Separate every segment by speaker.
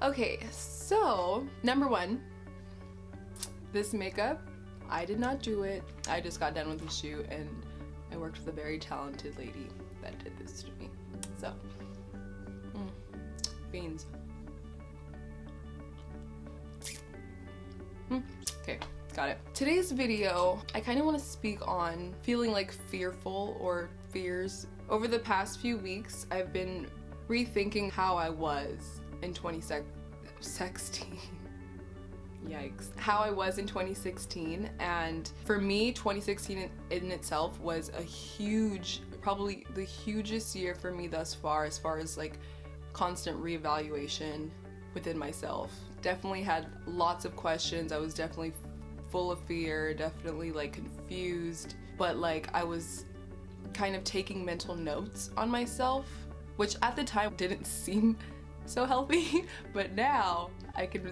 Speaker 1: Okay, so number one, this makeup, I did not do it. I just got done with the shoot and I worked with a very talented lady that did this to me. So, beans. Okay, got it. Today's video, I kind of want to speak on feeling like fearful or fears. Over the past few weeks, I've been rethinking how I was in 2016. Yikes. How I was in 2016, and for me, 2016 in itself was a huge, probably the hugest year for me thus far as like constant reevaluation within myself. Definitely had lots of questions. I was definitely full of fear, definitely like confused, but like I was kind of taking mental notes on myself, which at the time didn't seem so healthy, but now I can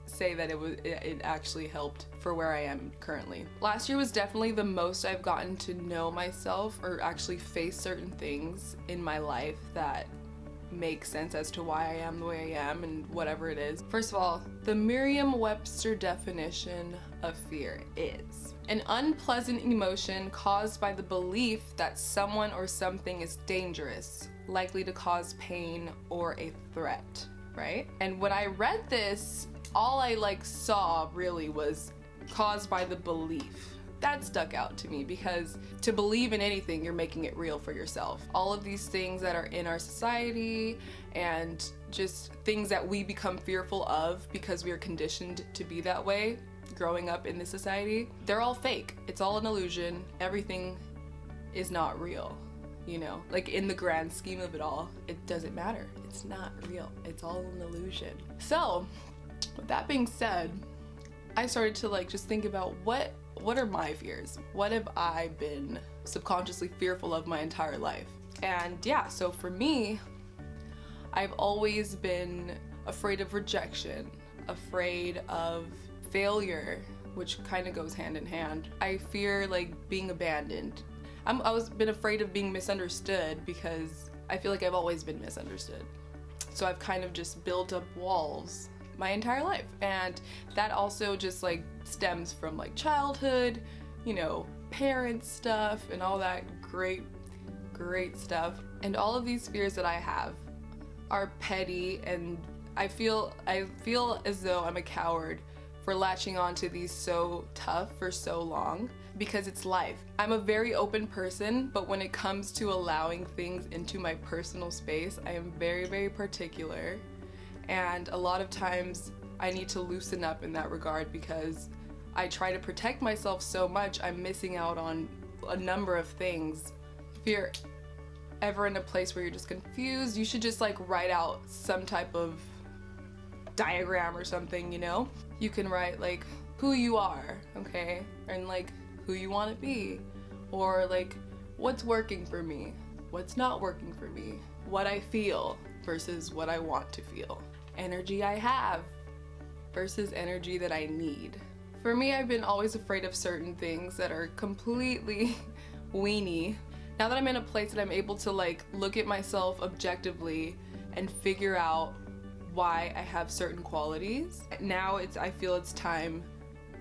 Speaker 1: say that it actually helped for where I am currently. Last year was definitely the most I've gotten to know myself or actually face certain things in my life that make sense as to why I am the way I am and whatever it is. First of all, the Merriam-Webster definition of fear is an unpleasant emotion caused by the belief that someone or something is dangerous, likely to cause pain or a threat, right? And when I read this, all I saw really was caused by the belief. That stuck out to me because to believe in anything, you're making it real for yourself. All of these things that are in our society and just things that we become fearful of because we are conditioned to be that way growing up in this society, they're all fake. It's all an illusion. Everything is not real, you know? Like in the grand scheme of it all, it doesn't matter. It's not real. It's all an illusion. So, with that being said, I started to just think about what are my fears? What have I been subconsciously fearful of my entire life? And yeah, so for me, I've always been afraid of rejection, afraid of failure, which kind of goes hand in hand. I fear being abandoned. I've been afraid of being misunderstood because I feel like I've always been misunderstood. So I've kind of just built up walls my entire life, and that also just stems from childhood, you know, parent stuff and all that great stuff. And all of these fears that I have are petty, and I feel as though I'm a coward for latching on to these so tough for so long because it's life. I'm a very open person, but when it comes to allowing things into my personal space, I am very, very particular. And a lot of times I need to loosen up in that regard because I try to protect myself so much, I'm missing out on a number of things. If you're ever in a place where you're just confused, you should just write out some type of diagram or something, you know? You can write who you are, okay? And who you want to be, or what's working for me, what's not working for me, what I feel versus what I want to feel, energy I have versus energy that I need. For me, I've been always afraid of certain things that are completely weenie. Now that I'm in a place that I'm able to look at myself objectively and figure out why I have certain qualities, now I feel it's time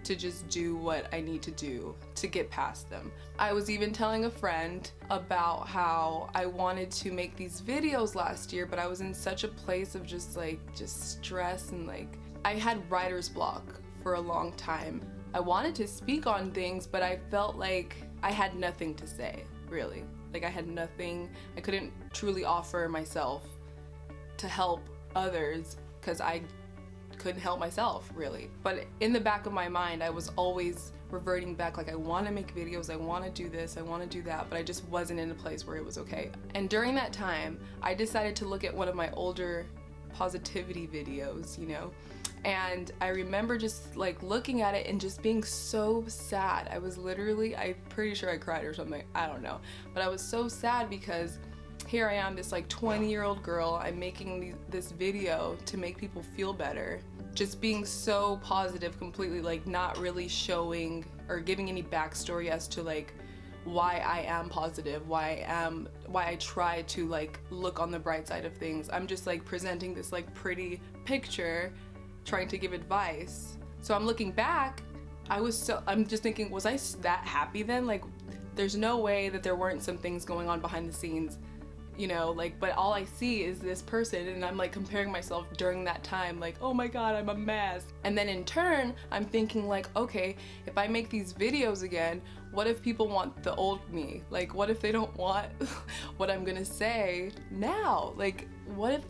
Speaker 1: to just do what I need to do to get past them. I was even telling a friend about how I wanted to make these videos last year, but I was in such a place of just stress and I had writer's block for a long time. I wanted to speak on things, but I felt like I had nothing to say, really. I had nothing, I couldn't truly offer myself to help others because I couldn't help myself, really. But in the back of my mind, I was always reverting back, I want to make videos, I want to do this, I want to do that, but I just wasn't in a place where it was okay. And during that time, I decided to look at one of my older positivity videos, you know, and I remember just looking at it and just being so sad. I was literally, I'm pretty sure I cried or something, I don't know, but I was so sad because here I am, this 20-year-old girl, I'm making this video to make people feel better, just being so positive, completely not really showing or giving any backstory as to why I am positive, why I try to like look on the bright side of things. I'm just like presenting this like pretty picture, trying to give advice. So I'm looking back, I'm just thinking, was I that happy then? Like, there's no way that there weren't some things going on behind the scenes, you know, like, but all I see is this person, and I'm like comparing myself during that time, like, oh my god, I'm a mess. And then in turn, I'm thinking like, okay, if I make these videos again, what if people want the old me? Like, what if they don't want what I'm gonna say now? Like, what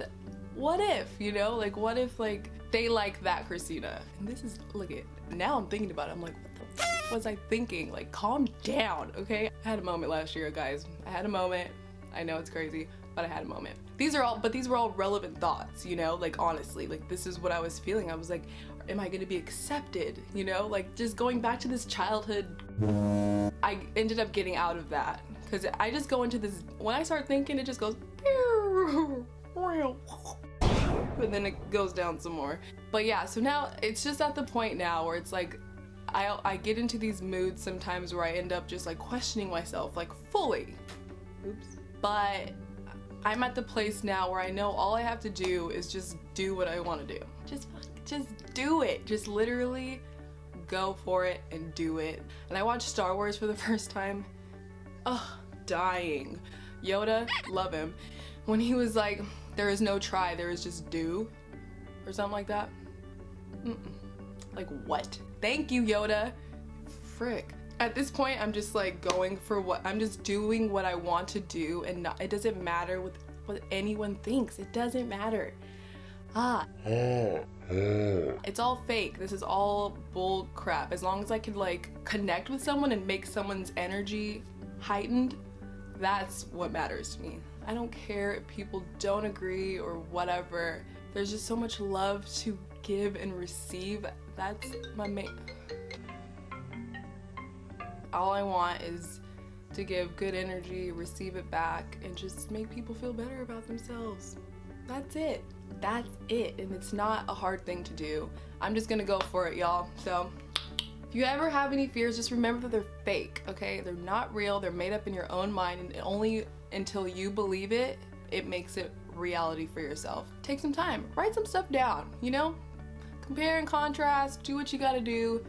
Speaker 1: if, you know, like, what if like they like that Christina? And this is, look at, now I'm thinking about it, I'm like, what the f was I thinking? Like, calm down, okay? I had a moment last year, guys. I had a moment. I know it's crazy, but I had a moment. These were all relevant thoughts, you know, like, honestly, like, this is what I was feeling. I was like, am I gonna be accepted, you know? Like, just going back to this childhood, I ended up getting out of that, because I just go into this, when I start thinking, it just goes, and then it goes down some more. But yeah, so now it's just at the point now where it's like, I get into these moods sometimes where I end up just like questioning myself, like, fully. Oops. But I'm at the place now where I know all I have to do is just do what I want to do. Just do it. Just literally go for it and do it. And I watched Star Wars for the first time. Ugh, dying. Yoda, love him. When he was like, there is no try, there is just do, or something like that. Like, what? Thank you, Yoda. Frick. At this point, I'm just like going for I'm just doing what I want to do, and it doesn't matter what anyone thinks. It doesn't matter. It's all fake. This is all bull crap. As long as I can like connect with someone and make someone's energy heightened, that's what matters to me. I don't care if people don't agree or whatever. There's just so much love to give and receive. That's my main. All I want is to give good energy, receive it back, and just make people feel better about themselves. That's it. That's it. And it's not a hard thing to do. I'm just gonna go for it, y'all. So if you ever have any fears, just remember that they're fake, okay? They're not real. They're made up in your own mind, and only until you believe it, it makes it reality for yourself. Take some time. Write some stuff down, you know? Compare and contrast. Do what you gotta do.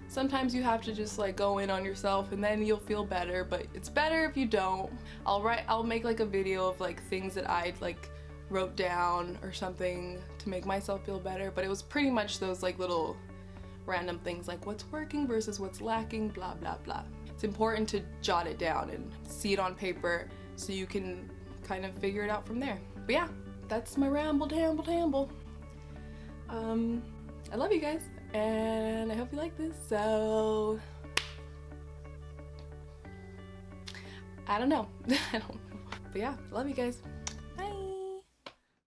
Speaker 1: Sometimes you have to just like go in on yourself, and then you'll feel better, but it's better if you don't. I'll make like a video of like things that I like wrote down or something to make myself feel better, but it was pretty much those like little random things like what's working versus what's lacking, blah blah blah. It's important to jot it down and see it on paper so you can kind of figure it out from there. But yeah, that's my ramble tamble. I love you guys, and I hope you like this. So I don't know. But yeah, love you guys.